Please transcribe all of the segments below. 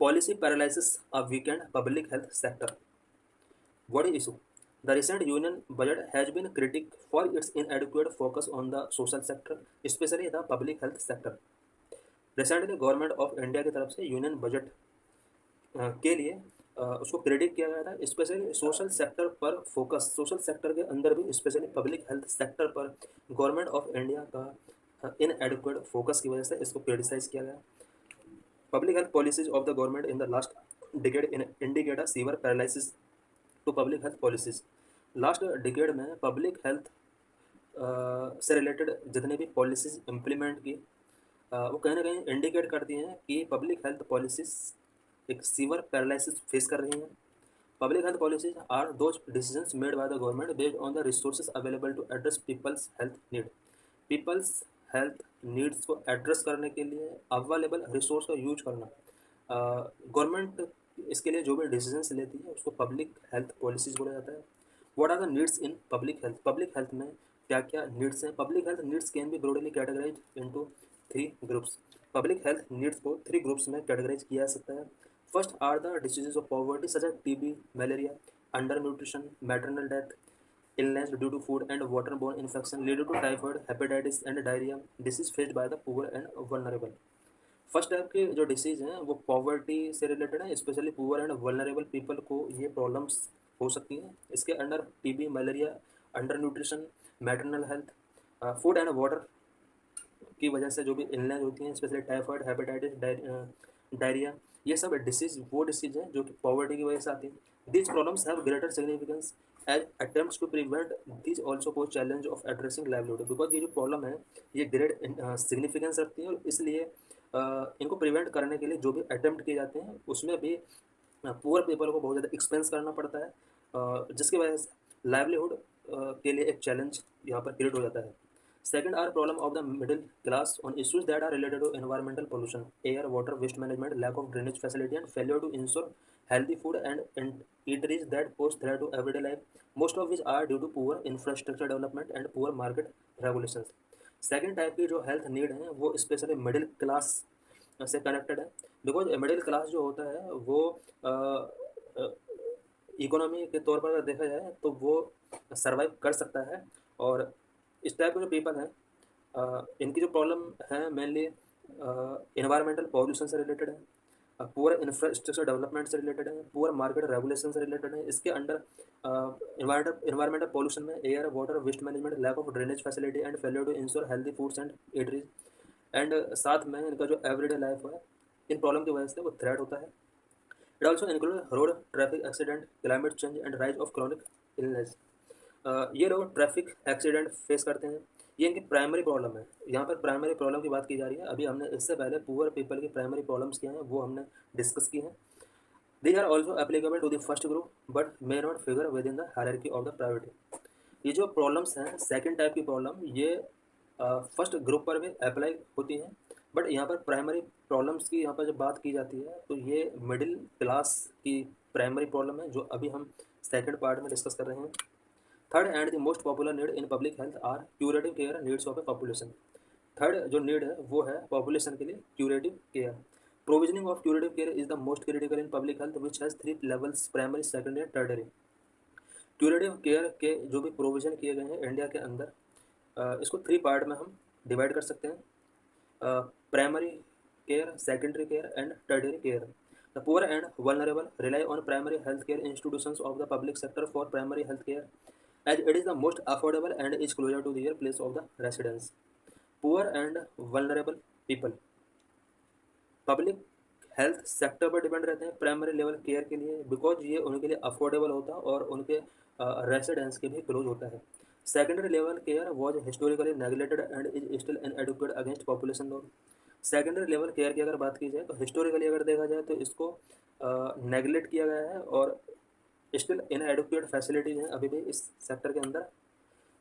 Policy paralysis a weakened public health sector. What is issue? The recent union budget has been critiqued for its inadequate focus on the social sector, especially the public health sector. Recently government of India की तरफ से union budget के लिए उसको credit किया गया था, specially social sector पर फोकस, सोशल सेक्टर के अंदर भी स्पेशली पब्लिक हेल्थ सेक्टर पर गवर्नमेंट ऑफ इंडिया का इन एडिक्वेट फोकस की वजह से इसको क्रिटिसाइज किया गया। Public health policies of the government in the last decade in indicate a severe paralysis to public health policies. Last decade में public health से रिलेटेड जितने भी पॉलिसीज इम्प्लीमेंट की वो कहीं ना कहीं इंडिकेट करती हैं कि पब्लिक हेल्थ पॉलिसीज एक सीवर पैरालिसिस फेस कर रही हैं। Public health policies are those decisions made by the government based on the resources available to address people's health need. People's health needs को एड्रेस करने के लिए अवेलेबल रिसोर्स का use करना। गवर्नमेंट इसके लिए जो भी डिसीजंस लेती है उसको पब्लिक हेल्थ पॉलिसीज बोला जाता है। What are the needs in public health? Public health में क्या क्या नीड्स हैं? Public health needs can be broadly categorize into three groups. Public health needs को थ्री ग्रुप्स में कैटेगराइज किया जा सकता है। First are the diseases of poverty such as TB, malaria, under nutrition, maternal death, illness due to food and waterborne infection leading to typhoid, hepatitis and diarrhea. This is faced by the poor and vulnerable. First type के जो disease हैं वो poverty से related है, specially poor and vulnerable people को ये problems हो सकती हैं। इसके under TB, malaria, under nutrition, maternal health, food and water की वजह से जो भी इलनेस होती हैं, स्पेशली टाइफाइड, हेपेटाइटिस, डायरिया, ये सब डिसीज वो डिसीज हैं जो कि पॉवर्टी की वजह से आती हैं। These problems have greater significance as attempts to prevent these also pose challenge of addressing livelihood. Because ये जो प्रॉब्लम है ये ग्रेट सिग्निफिकेंस रखती है और इसलिए इनको प्रिवेंट करने के लिए जो भी अटेम्प्ट किए जाते हैं उसमें भी पुअर पीपल को बहुत ज़्यादा एक्सपेंस करना पड़ता है, जिसकी वजह से लाइवलीहुड के लिए एक चैलेंज यहाँ पर क्रिएट हो जाता है। Second are problem of the middle class on issues that are related to environmental pollution, air, water, waste management, lack of drainage facility, and failure to ensure healthy food and eateries that pose threat to everyday life. Most of which are due to poor infrastructure development and poor market regulations. Second type की जो health need है वो specially middle class से connected है। Because middle class जो होता है वो इकोनॉमी के तौर पर देखा जाए तो वो सर्वाइव कर सकता है। और इस टाइप के जो पीपल हैं इनकी जो प्रॉब्लम है मेनली इन्वायरमेंटल पॉल्यूशन से रिलेटेड है, पुअर इंफ्रास्ट्रक्चर डेवलपमेंट से रिलेटेड है, पुअर मार्केट रेगुलेशन से रिलेटेड है। इसके अंडर इन्वायरमेंटल पॉल्यूशन में air, water, waste management, lack of drainage facility and failure to ensure healthy foods and eateries. And साथ में इनका जो एवरीडे लाइफ है इन प्रॉब्लम की वजह से वो थ्रेट होता है। It also include road traffic accident, climate change and rise of chronic illness. ये लोग ट्रैफिक एक्सीडेंट फेस करते हैं, ये इनकी प्राइमरी प्रॉब्लम है। यहाँ पर प्राइमरी प्रॉब्लम की बात की जा रही है। अभी हमने इससे पहले पुअर पीपल की प्राइमरी प्रॉब्लम्स क्या हैं वो हमने डिस्कस की हैं। These are also applicable to the first group but may not figure within the hierarchy of the priority. ये जो प्रॉब्लम्स हैं सेकेंड टाइप की प्रॉब्लम ये फर्स्ट ग्रुप पर भी अप्लाई होती हैं, बट यहाँ पर प्राइमरी प्रॉब्लम्स की यहाँ पर जब बात की जाती है तो ये मिडिल क्लास की प्राइमरी प्रॉब्लम है जो अभी हम सेकेंड पार्ट में डिस्कस कर रहे हैं। Third and the most popular need in public health are curative care needs of a population. Third जो नीड है वो है पॉपुलेशन के लिए curative care. Provisioning of curative care is the most critical in public health which has three levels, primary, secondary and tertiary. Curative care के जो भी provision किए गए हैं इंडिया के अंदर इसको थ्री पार्ट में हम डिवाइड कर सकते हैं, primary care, secondary care and tertiary care. The poor and vulnerable rely on primary healthcare institutions of the public sector for primary healthcare as it is the most affordable and is closer to their place of the residence. Poor and vulnerable people public health sector पर depend रहते हैं primary level care के लिए, because ये उनके लिए affordable होता है और उनके रेसिडेंस के भी क्लोज होता है। Secondary level care was historically neglected and is still इनएडिक्वेट against population load. Secondary level care की अगर बात की जाए तो हिस्टोरिकली अगर देखा जाए तो इसको नेग्लेक्ट किया गया है और स्टिल इनएडिक्वेट फैसिलिटीज़ हैं अभी भी इस सेक्टर के अंदर।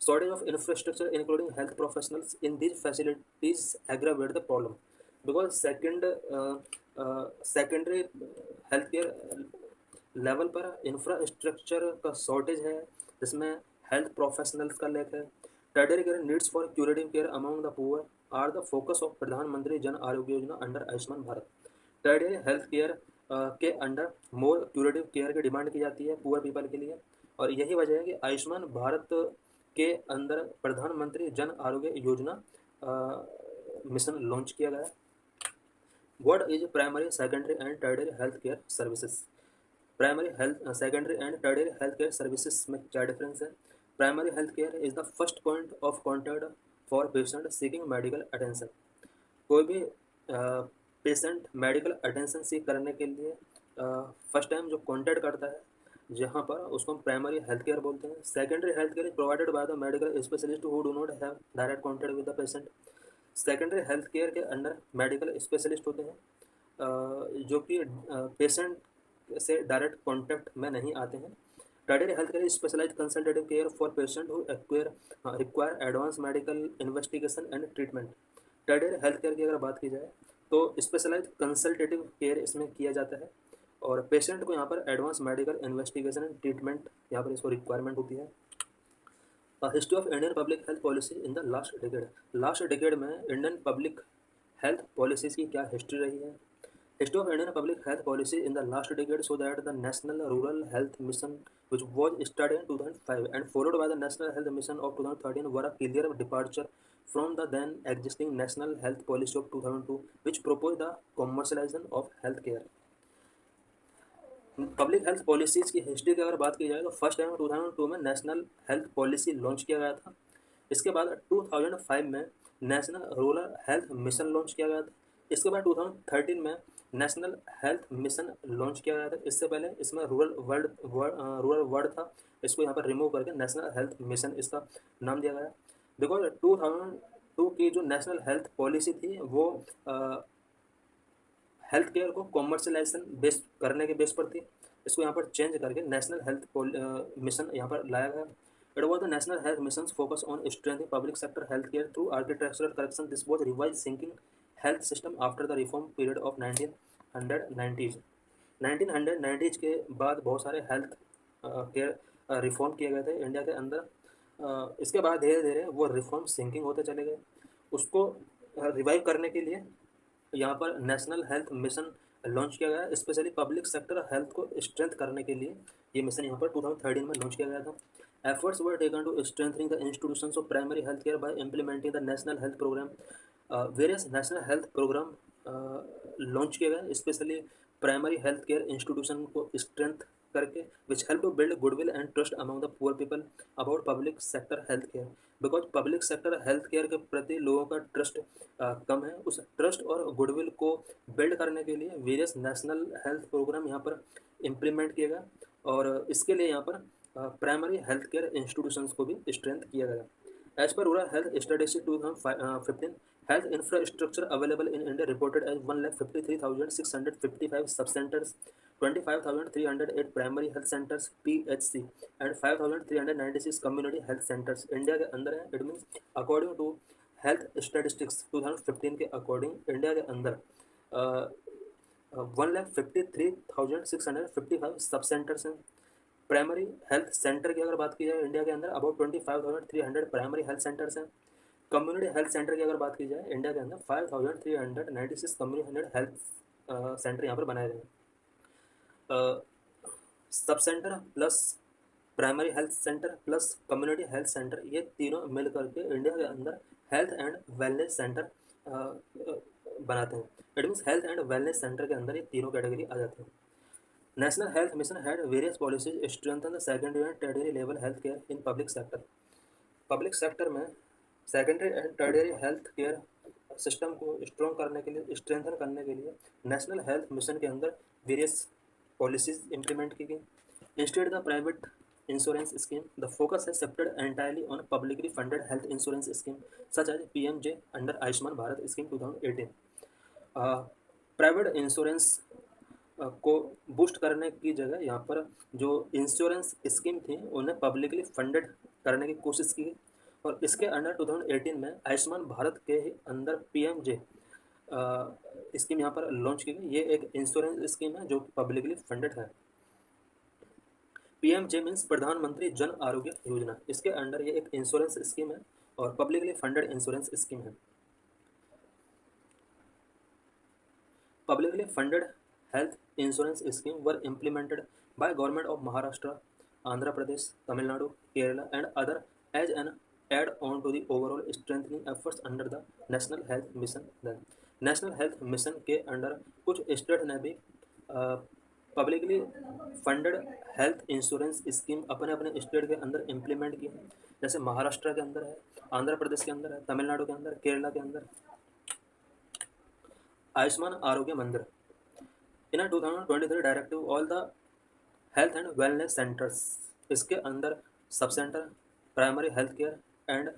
Shortage of infrastructure including health professionals in these facilities aggravate the problem. Because secondary health care level पर इंफ्रास्ट्रक्चर का शॉर्टेज है जिसमें हेल्थ प्रोफेशनल्स का लैक है। Tertiary care needs for curative care among the poor are the focus of Pradhan Mantri Jan Arogya Yojana under Ayushman Bharat. Tertiary health care के under more curative care की demand की जाती है पुअर पीपल के लिए। और यही वजह है कि आयुष्मान भारत के अंदर प्रधानमंत्री जन आरोग्य योजना मिशन लॉन्च किया गया। What is primary secondary and tertiary health care services? Primary health secondary and tertiary health care services में क्या डिफरेंस है? Primary health care is the first point of contact for patient seeking medical attention. कोई भी patient medical attention सीख करने के लिए first time जो कॉन्टैक्ट करता है जहाँ पर उसको हम प्राइमरी हेल्थ केयर बोलते हैं। Secondary health care is provided by the medical specialist who do not have direct contact with the patient. Secondary health care के अंडर मेडिकल स्पेशलिस्ट होते हैं जो कि पेशेंट से डायरेक्ट कॉन्टैक्ट में नहीं आते हैं। Tertiary health care specialize consultative care for patient who require advance medical investigation and treatment. Tertiary health care की अगर बात की जाए तो स्पेशलाइज कंसल्टेटिव केयर इसमें किया जाता है और पेशेंट को यहाँ पर advance medical investigation and treatment यहाँ पर इसको रिक्वायरमेंट होती है। History of Indian public health policy in the last decade. Last decade में इंडियन पब्लिक हेल्थ पॉलिसीज़ की क्या हिस्ट्री रही है? History of Indian public health policy in the last decade so that the National Rural Health Mission, which was started in 2005 and followed by the National Health Mission of 2013, were a clear departure from the then existing National Health Policy of 2002, which proposed the commercialization of healthcare. Public health policies की history की अगर बात की जाए तो first time 2002 में national health policy launch किया गया था। इसके बाद 2005 में national rural health mission launch किया गया था। इसके बाद 2013 में नेशनल हेल्थ मिशन लॉन्च किया गया था। इससे पहले इसमें रूरल वर्ड था, इसको यहाँ पर रिमूव करके नेशनल हेल्थ मिशन इसका नाम दिया गया। बिकॉज 2002 की जो नेशनल हेल्थ पॉलिसी थी वो हेल्थ केयर को कॉमर्शलाइजेशन बेस करने के बेस पर थी। इसको यहाँ पर चेंज करके नेशनल हेल्थ मिशन यहाँ पर लाया गया। It was the national health mission focus on strengthening public sector health care through architectural correction. This was revise sinking health system after the reform period of 1990s। 1990s के बाद बहुत सारे health care reform किए गए थे India के अंदर। इसके बाद धीरे धीरे वो रिफॉर्म सिंकिंग होते चले गए। उसको रिवाइव करने के लिए यहाँ पर नेशनल हेल्थ मिशन लॉन्च किया गया। स्पेशली पब्लिक सेक्टर हेल्थ को स्ट्रेंथ करने के लिए ये मिशन यहाँ पर 2013 में लॉन्च किया गया था। Efforts were taken to strengthening the institutions of primary health care by implementing the national health program. Various national health program launch किए गए specially primary health care institution को स्ट्रेंथ करके, which help to build goodwill and trust among the poor people about public sector health care. Because public sector health care के प्रति लोगों का trust कम है। उस ट्रस्ट और गुडविल को बिल्ड करने के लिए वेरियस नेशनल हेल्थ प्रोग्राम यहाँ पर इम्प्लीमेंट किया गया और इसके लिए यहाँ पर प्राइमरी हेल्थ केयर इंस्टीट्यूशंस को भी स्ट्रेंथ किया गया। As per rural health statistics 2015, health infrastructure available in India reported as 1,53,655 sub-centers, 25,308 primary health centers (PHC) and 5,396 community health centers. India के अंदर है। It means according to health statistics 2015 के according India के अंदर 1,53,655 सब centres हैं। Primary health centre की अगर बात की जाए इंडिया के अंदर अबाउट 25,300 प्राइमरी हेल्थ सेंटर्स हैं। कम्युनिटी हेल्थ सेंटर की अगर बात की जाए इंडिया के अंदर 5,396 कम्युनिटी हेल्थ सेंटर यहाँ पर बनाए गए। Sub centre plus primary health centre plus community health centre, ये तीनों मिल करके इंडिया के अंदर हेल्थ एंड वेलनेस सेंटर बनाते हैं। It means health and wellness centre के अंदर ये तीनों कैटेगरी आ जाते हैं। National health mission had various policies strengthen the secondary and tertiary level health care in public sector. Public sector में secondary and tertiary health care system को strong करने के लिए, स्ट्रेंथन करने के लिए नेशनल हेल्थ मिशन के अंदर वेरियस पॉलिसीज इंप्लीमेंट की गई। Instead the private insurance scheme, the focus has shifted entirely on publicly funded health insurance scheme such as PMJ under Ayushman Bharat scheme 2018। Private insurance को बूस्ट करने की जगह यहाँ पर जो इंश्योरेंस स्कीम थी उन्हें पब्लिकली फंडेड करने की कोशिश की गई और इसके अंडर 2018 में आयुष्मान भारत के अंदर PMJ स्कीम यहाँ पर लॉन्च की गई। ये एक इंश्योरेंस स्कीम है जो पब्लिकली फंडेड है। PMJ मीन्स प्रधानमंत्री जन आरोग्य योजना। इसके अंडर ये एक इंश्योरेंस स्कीम है और पब्लिकली फंडेड इंश्योरेंस स्कीम है। Publicly funded health insurance scheme were implemented by government of Maharashtra, Andhra Pradesh, Tamil Nadu, Kerala, and other as an add-on to the overall strengthening efforts under the National Health Mission. Then, National Health Mission के under कुछ state ने भी publicly funded health insurance scheme अपने अपने state के अंदर implement की है। जैसे महाराष्ट्र के अंदर है, आंध्र प्रदेश के अंदर है, तमिलनाडु के अंदर, केरला के अंदर। Ayushman Arogya Mandir in 2023 directive all the health and wellness centres, इसके अंदर sub centre, primary health care and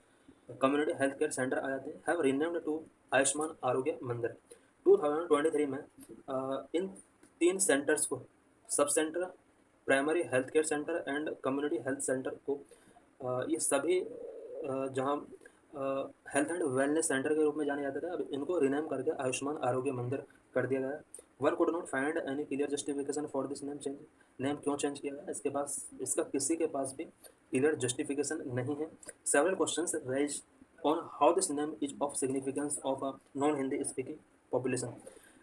community health care centre आ जाते हैं, have renamed to Ayushman Arogya मंदिर। 2023 में इन 3 सेंटर्स को, सब centre, primary health care centre and community health centre को, ये सभी जहाँ हेल्थ एंड वेलनेस सेंटर के रूप में जाने जाते थे, अब इनको रिनेम करके आयुष्मान आरोग्य मंदिर कर दिया गया। One could not find any clear justification for this name change. Name क्यों चेंज किया गया, इसके पास, इसका किसी के पास भी क्लियर जस्टिफिकेशन नहीं है। Several questions raise on how this name is of significance of a non Hindi speaking population.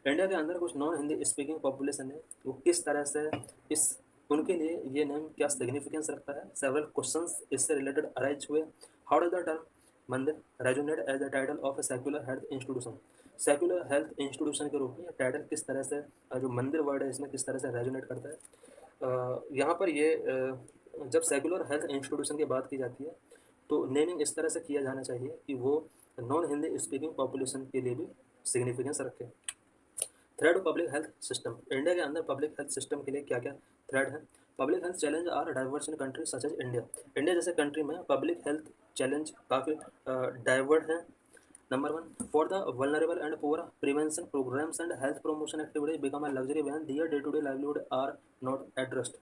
India के अंदर कुछ नॉन हिंदी स्पीकिंग पॉपुलेशन है, वो किस तरह से इस, उनके लिए ये नेम क्या सिग्निफिकेंस रखता है। सेवरल क्वेश्चंस इससे रिलेटेड अराइज हुए। How does the term mandir resonate as the title of a secular health institution. Secular health institution के रूप में टाइटल किस तरह से, जो मंदिर वर्ड है इसमें किस तरह से रेजोनेट करता है। यहाँ पर ये जब सेक्युलर हेल्थ इंस्टीट्यूशन की बात की जाती है तो नेमिंग इस तरह से किया जाना चाहिए कि वो नॉन हिंदी स्पीकिंग पॉपुलेशन के लिए भी सिग्निफिकेंस रखे। Thread public health system, India के अंदर पब्लिक हेल्थ सिस्टम के लिए क्या क्या थ्रेड है। Public health challenge are diverse in country such as India. India जैसे कंट्री में पब्लिक हेल्थ चैलेंज काफ़ी डाइवर्ट हैं। Number 1, for the vulnerable and poor prevention programs and health promotion activities become a luxury when their day to day livelihood are not addressed.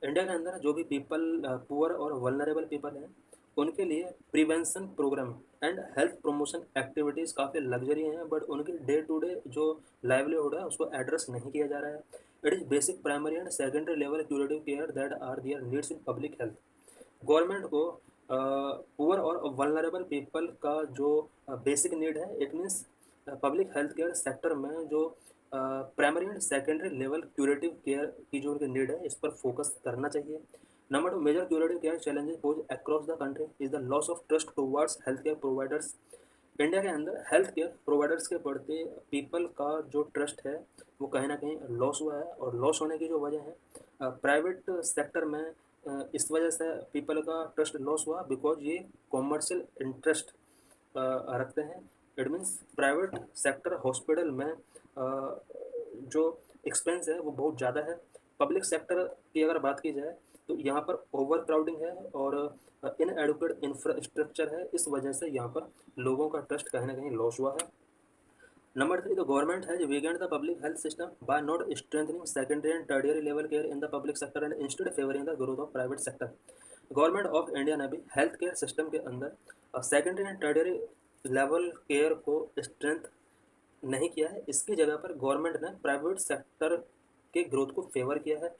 India के अंदर जो भी people poor और vulnerable people हैं उनके लिए prevention program and health promotion activities काफ़ी luxury हैं, बट उनके डे टू डे जो लाइवलीहुड है उसको एड्रेस नहीं किया जा रहा है। It is basic primary and secondary level curative care that are their needs in public health. Government को पुअर और वल्नरेबल पीपल का जो बेसिक नीड है, it means public health care sector में जो primary and secondary level curative care की जो उनकी नीड है इस पर फोकस करना चाहिए। Number 2, major curative care challenges pose across the country is the loss of trust towards health care providers. India के अंदर हेल्थ केयर प्रोवाइडर्स के प्रति पीपल का जो ट्रस्ट है वो कहीं ना कहीं लॉस हुआ है, और लॉस होने की जो वजह है प्राइवेट सेक्टर में, इस वजह से पीपल का ट्रस्ट लॉस हुआ बिकॉज ये कॉमर्शियल इंटरेस्ट रखते हैं। It means private sector hospital में जो एक्सपेंस है वो बहुत ज़्यादा है। पब्लिक सेक्टर की अगर बात की जाए तो यहाँ पर ओवर क्राउडिंग है और इनएडुकेट इंफ्रास्ट्रक्चर है, इस वजह से यहाँ पर लोगों का ट्रस्ट कहीं ना कहीं लॉस हुआ है। Number 3, the government has weakened the public health system by not strengthening secondary and tertiary level care in the public sector and instead favoring the growth of private sector। Government of India ने भी health care system के अंदर secondary and tertiary level care को strength नहीं किया है, इसकी जगह पर गवर्नमेंट ने प्राइवेट सेक्टर के ग्रोथ को फेवर किया है।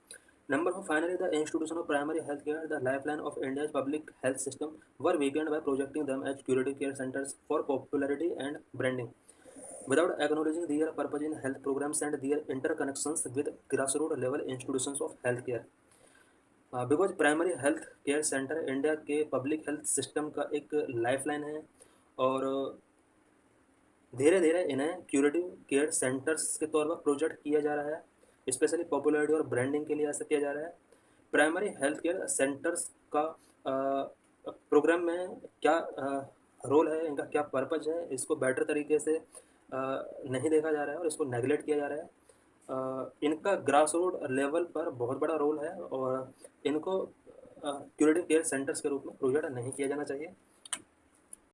Number 4, finally the institution of primary health care the lifeline of India's public health system were weakened by projecting them as curative care centres for popularity and branding without acknowledging their purpose in health programs and their interconnections with grassroots level institutions of healthcare। Because primary health care centre India के public health system का एक lifeline है और धीरे धीरे इन्हें curative care centres के तौर पर प्रोजेक्ट किया जा रहा है, स्पेशली पॉपुलरिटी और ब्रांडिंग के लिए ऐसा किया जा रहा है। प्राइमरी हेल्थ केयर सेंटर्स का प्रोग्राम में क्या रोल है, इनका क्या पर्पज है, इसको बेटर तरीके से नहीं देखा जा रहा है और इसको नेगलेक्ट किया जा रहा है। इनका ग्रास रूट लेवल पर बहुत बड़ा रोल है और इनको क्यूरेटिव केयर सेंटर्स के रूप में प्रोजेक्ट नहीं किया जाना चाहिए।